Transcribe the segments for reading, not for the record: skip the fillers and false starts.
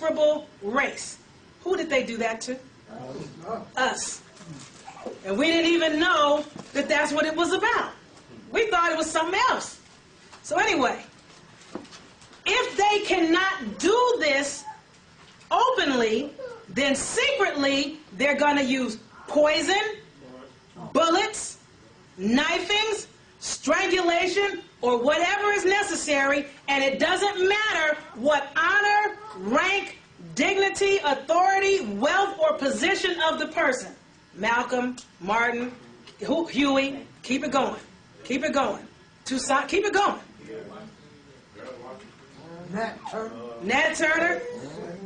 transferable race. Who did they do that to? Us. And we didn't even know that that's what it was about. We thought it was something else. So anyway, if they cannot do this openly, then secretly they're going to use poison, bullets, knifings, strangulation, or whatever is necessary, and it doesn't matter what honor, rank, dignity, authority, wealth, or position of the person. Malcolm, Martin, Huey, keep it going. Keep it going. Toussaint, keep it going. Nat Turner.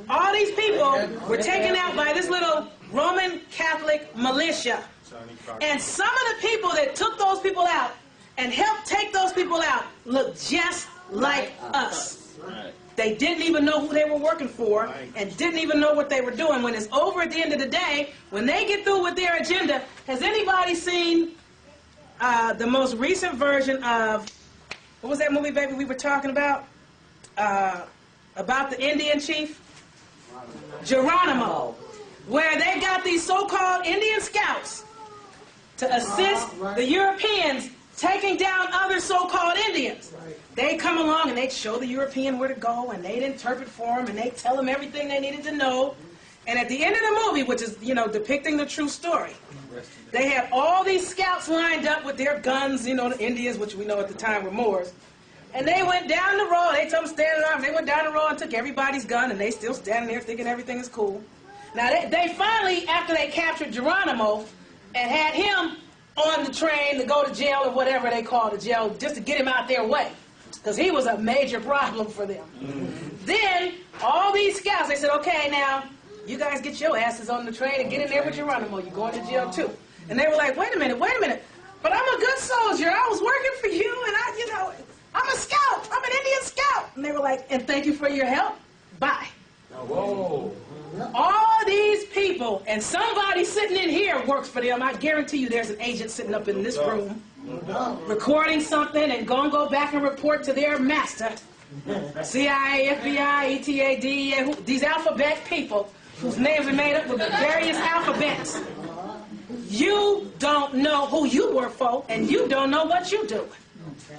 All these people were taken out by this little Roman Catholic militia. And some of the people that took those people out and helped take those people out looked just like us. They didn't even know who they were working for and didn't even know what they were doing. When it's over at the end of the day, when they get through with their agenda, has anybody seen the most recent version of, what was that movie, baby, we were talking about? About the Indian chief? Geronimo. Where they got these so-called Indian scouts to assist the Europeans taking down other so-called Indians. They come along and they show the European where to go, and they'd interpret for them, and they tell them everything they needed to know. And at the end of the movie, which is, you know, depicting the true story, they have all these scouts lined up with their guns, you know, the Indians, which we know at the time were Moors. And they went down the road. They told them stand up. They went down the road and took everybody's gun, and they still standing there thinking everything is cool. Now, they finally, after they captured Geronimo and had him on the train to go to jail or whatever they call the jail, just to get him out their way, because he was a major problem for them. Then, all these scouts, they said, okay, now, you guys get your asses on the train and get in there with Geronimo. You're going to jail, too. And they were like, wait a minute, but I'm a good soldier. I was working for you, and I'm a scout. I'm an Indian scout. And they were like, and thank you for your help. Bye. Whoa. All these people, and somebody sitting in here works for them. I guarantee you there's an agent sitting up in this room recording something and going to go back and report to their master. CIA, FBI, ETA, DEA, these alphabet people whose names are made up with the various alphabets. You don't know who you work for, and you don't know what you do.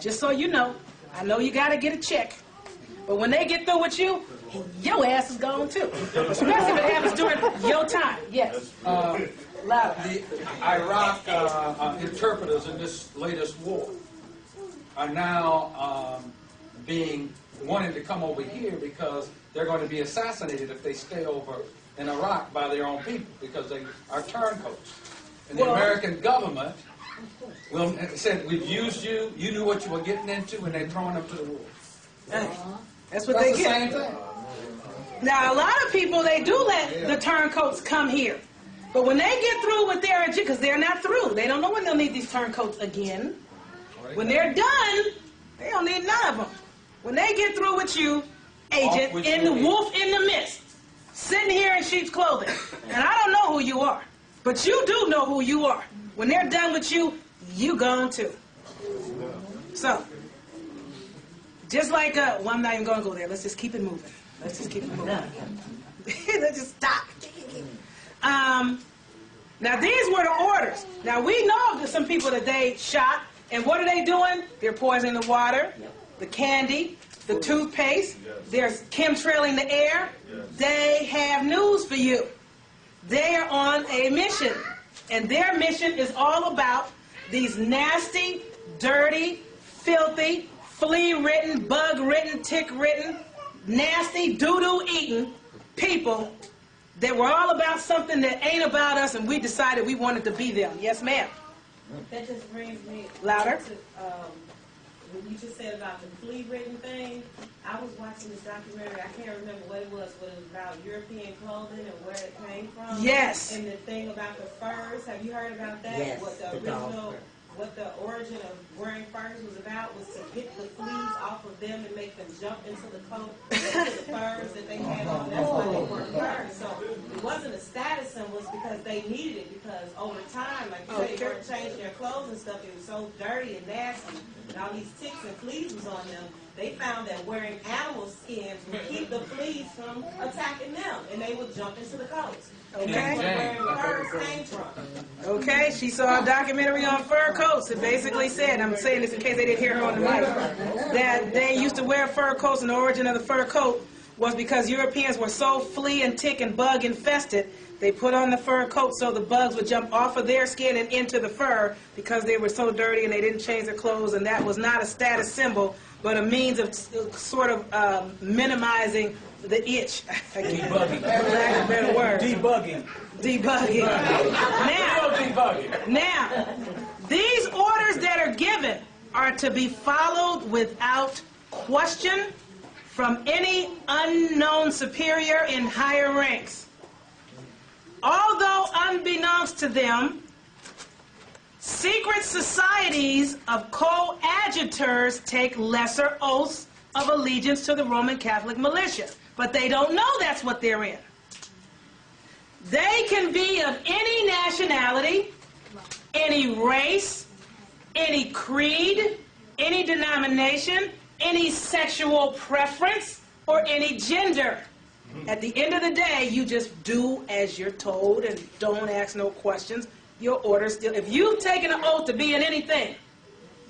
Just so you know, I know you got to get a check, but when they get through with you, your ass is gone too. Especially if it happens during your time. Yes. The Iraq interpreters in this latest war are now wanting to come over here because they're going to be assassinated if they stay over in Iraq by their own people, because they are turncoats. And the American government said, we've used you, you knew what you were getting into, and they're throwing them to the wolves. That's what they get. Same thing. Now, a lot of people, they do let the turncoats come here. But when they get through with their agenda, because they're not through, they don't know when they'll need these turncoats again. When they're done, they don't need none of them. When they get through with you, agent, in the wolf in the mist, sitting here in sheep's clothing, and I don't know who you are, but you do know who you are. When they're done with you, you gone too. So, just like, well, I'm not even going to go there. Let's just keep it moving. Let's just keep it moving. Let's just stop. Now, these were the orders. Now, we know that some people that they shot, and what are they doing? They're poisoning the water, the candy, the toothpaste. They're chemtrailing the air. They have news for you. They are on a mission, and their mission is all about these nasty, dirty, filthy, flea-ridden, bug-ridden, tick-ridden, nasty, doo-doo eating people that were all about something that ain't about us, and we decided we wanted to be them. Yes, ma'am. That just brings me louder. To, when you just said about the flea-ridden thing, I was watching this documentary. I can't remember what it was about European clothing and where it came from. Yes. And the thing about the furs. Have you heard about that? Yes. What the origin of wearing furs was about was to get the fleas off of them and make them jump into the coat, into the furs that they had on. That's why they wore furs. So it wasn't a status symbol, it's because they needed it, because over time, like you said, they weren't changing their clothes and stuff. It was so dirty and nasty, and all these ticks and fleas was on them, they found that wearing animal skins would keep the fleas from attacking them, and they would jump into the coats. Okay. That's where wearing furs came from. Okay, she saw a documentary on fur coats. It basically said, I'm saying this in case they didn't hear her on the mic, that they used to wear fur coats, and the origin of the fur coat was because Europeans were so flea and tick and bug infested, they put on the fur coat so the bugs would jump off of their skin and into the fur because they were so dirty and they didn't change their clothes, and that was not a status symbol, but a means of sort of minimizing the itch. Debugging. For lack of a better word. Debugging. Debugging. Now, these orders that are given are to be followed without question from any unknown superior in higher ranks. Although unbeknownst to them, secret societies of coadjutors take lesser oaths of allegiance to the Roman Catholic militia, but they don't know that's what they're in. They can be of any nationality, any race, any creed, any denomination, any sexual preference, or any gender. At the end of the day, you just do as you're told and don't ask no questions. Your orders still. If you've taken an oath to be in anything,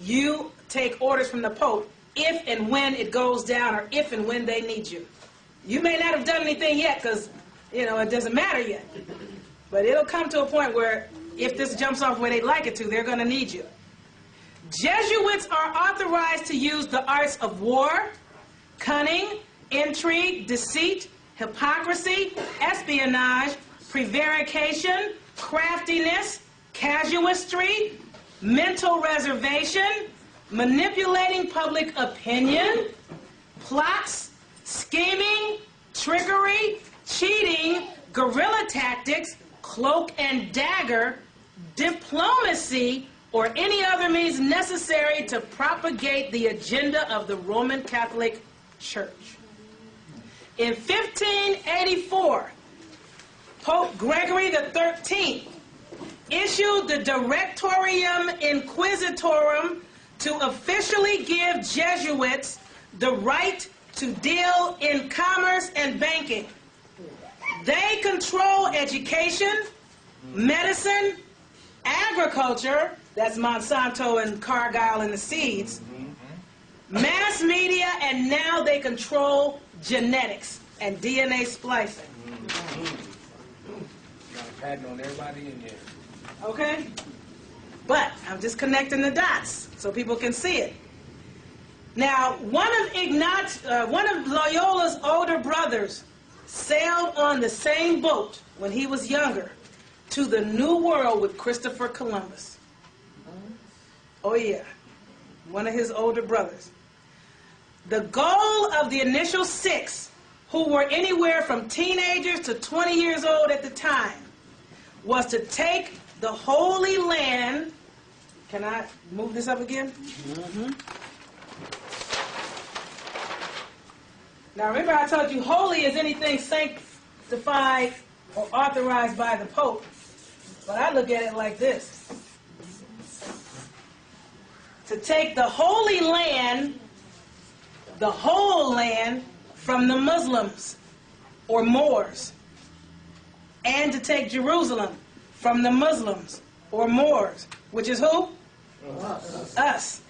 you take orders from the Pope if and when it goes down, or if and when they need you. You may not have done anything yet because, you know, it doesn't matter yet. But it'll come to a point where if this jumps off where they'd like it to, they're going to need you. Jesuits are authorized to use the arts of war, cunning, intrigue, deceit, hypocrisy, espionage, prevarication, craftiness, casuistry, mental reservation, manipulating public opinion, plots, scheming, trickery, cheating, guerrilla tactics, cloak and dagger, diplomacy, or any other means necessary to propagate the agenda of the Roman Catholic Church. In 1584, Pope Gregory XIII issued the Directorium Inquisitorum to officially give Jesuits the right to deal in commerce and banking. They control education, medicine, agriculture, that's Monsanto and Cargill and the seeds, mass media, and now they control genetics and DNA splicing. Got a patent on everybody in here. Okay? But I'm just connecting the dots so people can see it. Now, one of Loyola's older brothers sailed on the same boat when he was younger to the New World with Christopher Columbus. Oh yeah, one of his older brothers. The goal of the initial 6, who were anywhere from teenagers to 20 years old at the time, was to take the Holy Land. Can I move this up again? Now remember I told you holy is anything sanctified or authorized by the Pope. But I look at it like this. To take the Holy Land, the whole land, from the Muslims or Moors, and to take Jerusalem from the Muslims or Moors, which is who? Us.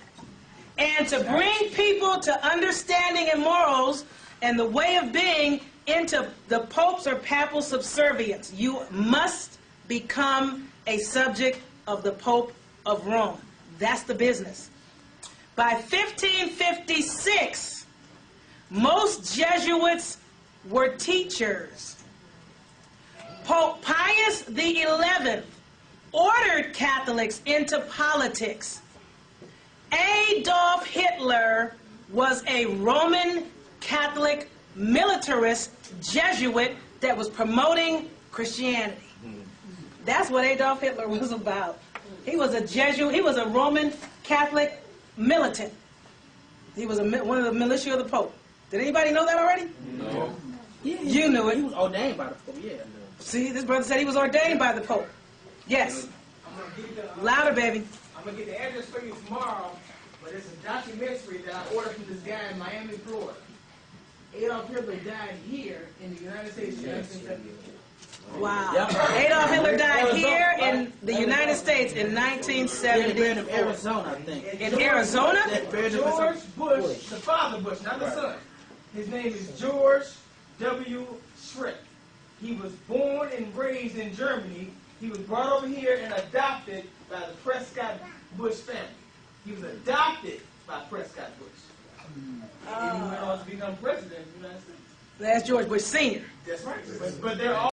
And to bring people to understanding and morals and the way of being into the Pope's or papal subservience. You must become a subject of the Pope of Rome. That's the business. By 1556, most Jesuits were teachers. Pope Pius XI ordered Catholics into politics. Adolf Hitler was a Roman Catholic militarist Jesuit that was promoting Christianity. That's what Adolf Hitler was about. He was a Jesuit. He was a Roman Catholic militant. He was one of the militia of the Pope. Did anybody know that already? No. Yeah, You knew it. He was ordained by the Pope, yeah. See, this brother said he was ordained by the Pope. Yes. Louder, baby. I'm going to get the address for you tomorrow, but it's a documentary that I ordered from this guy in Miami, Florida. Adolf Hitler died here in the United States in 1974. Wow. Adolf Hitler died here in the United States in In 1974. Arizona, I think. In Arizona? George Bush, the father Bush, not the son. His name is George W. Schreck. He was born and raised in Germany. He was brought over here and adopted by the Prescott Bush family. He was adopted by Prescott Bush. And he went on to become president of the United States. That's George Bush Sr. That's right. But they're all